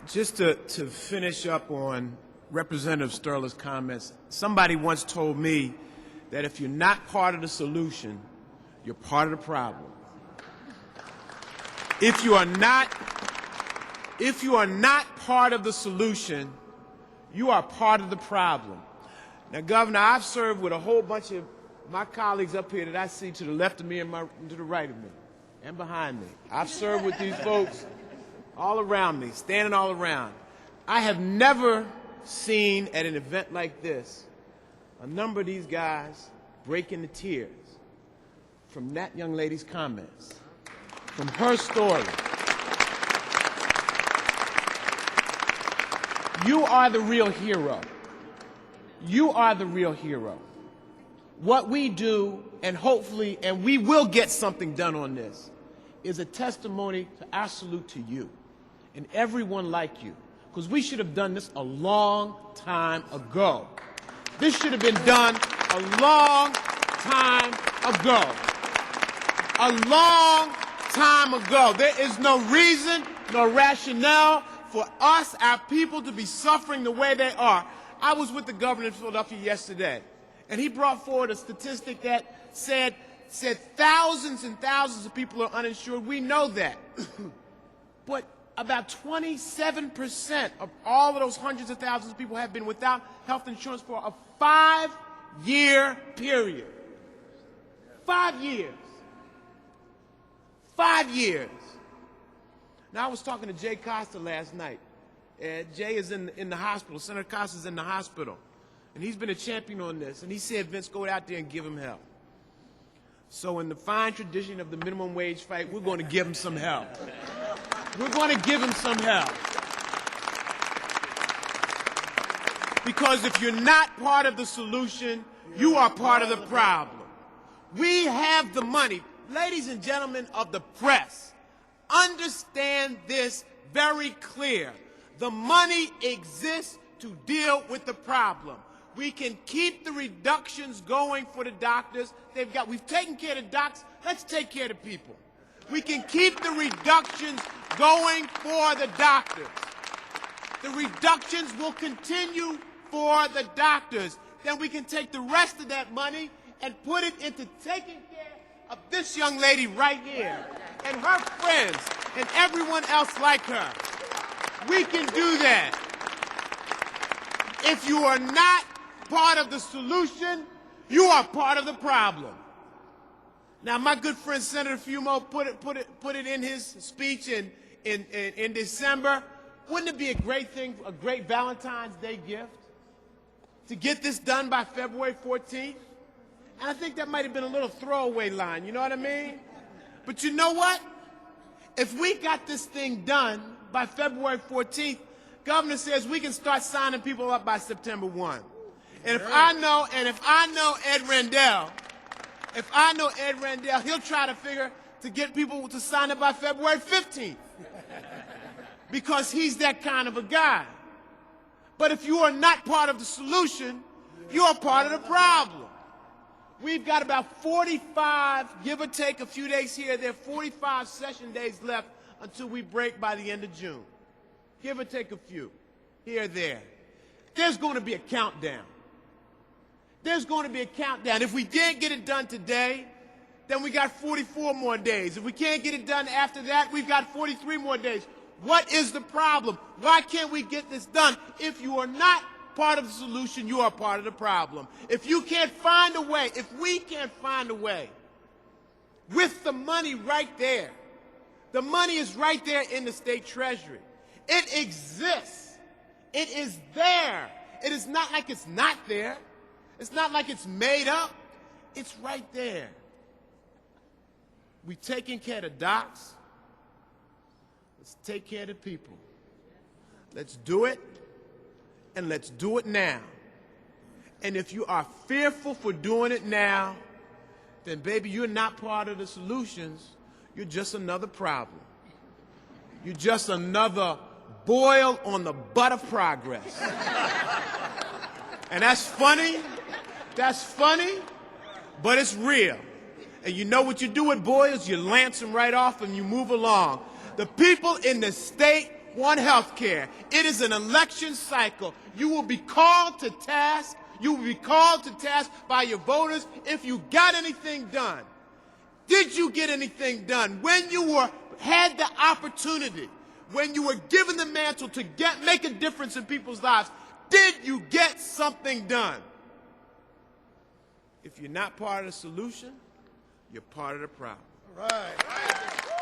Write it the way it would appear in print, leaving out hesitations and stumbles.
Just to finish up on Representative Sterler's comments, somebody once told me that if you're not part of the solution, you're part of the problem. If you are not part of the solution, you are part of the problem. Now, Governor, I've served with a whole bunch of my colleagues up here that I see to the left of me and to the right of me and behind me. I've served with these folks all around me, standing all around. I have never seen at an event like this a number of these guys break into tears from that young lady's comments, from her story. You are the real hero. You are the real hero. What we do, and hopefully, and we will get something done on this, is a testimony to our salute to you and everyone like you, because we should have done this a long time ago. This should have been done a long time ago. A long time ago. There is no reason, no rationale for us, our people, to be suffering the way they are. I was with the governor in Philadelphia yesterday, and he brought forward a statistic that said thousands and thousands of people are uninsured. We know that. But about 27% of all of those hundreds of thousands of people have been without health insurance for a 5-year period. 5 years. 5 years. Now, I was talking to Jay Costa last night. Jay is in the hospital. Senator Costa is in the hospital. And he's been a champion on this. And he said, Vince, go out there and give him help. So in the fine tradition of the minimum wage fight, we're going to give him some help. We're going to give him some help. Because if you're not part of the solution, you are part of the problem. We have the money. Ladies and gentlemen of the press, understand this very clear. The money exists to deal with the problem. We can keep the reductions going for the doctors. We've taken care of the docs. Let's take care of the people. We can keep the reductions going for the doctors. The reductions will continue for the doctors. Then we can take the rest of that money and put it into taking care of this young lady right here and her friends and everyone else like her. We can do that. If you are not part of the solution, you are part of the problem. Now, my good friend Senator Fumo put it in his speech in December. Wouldn't it be a great thing, a great Valentine's Day gift, to get this done by February 14th? And I think that might have been a little throwaway line, you know what I mean? But you know what? If we got this thing done by February 14th, Governor says we can start signing people up by September 1. And if I know Ed Rendell, he'll try to figure to get people to sign up by February 15th. Because he's that kind of a guy. But if you are not part of the solution, you are part of the problem. We've got about 45, give or take a few days here, there are 45 session days left until we break by the end of June. Give or take a few, here or there. There's going to be a countdown. There's going to be a countdown. If we can't get it done today, then we got 44 more days. If we can't get it done after that, we've got 43 more days. What is the problem? Why can't we get this done? If you are not part of the solution, you are part of the problem. If you can't find a way, if we can't find a way, with the money right there, the money is right there in the state treasury. It exists. It is there. It is not like it's not there. It's not like it's made up. It's right there. We've taken care of the docs. Let's take care of the people. Let's do it, and let's do it now. And if you are fearful for doing it now, then, baby, you're not part of the solutions. You're just another problem. You're just another boil on the butt of progress. And that's funny, but it's real. And you know what you do with boils? You lance them right off and you move along. The people in the state want health care. It is an election cycle. You will be called to task. You will be called to task by your voters if you got anything done. Did you get anything done? When you had the opportunity, when you were given the mantle to make a difference in people's lives, did you get something done? If you're not part of the solution, you're part of the problem. All right.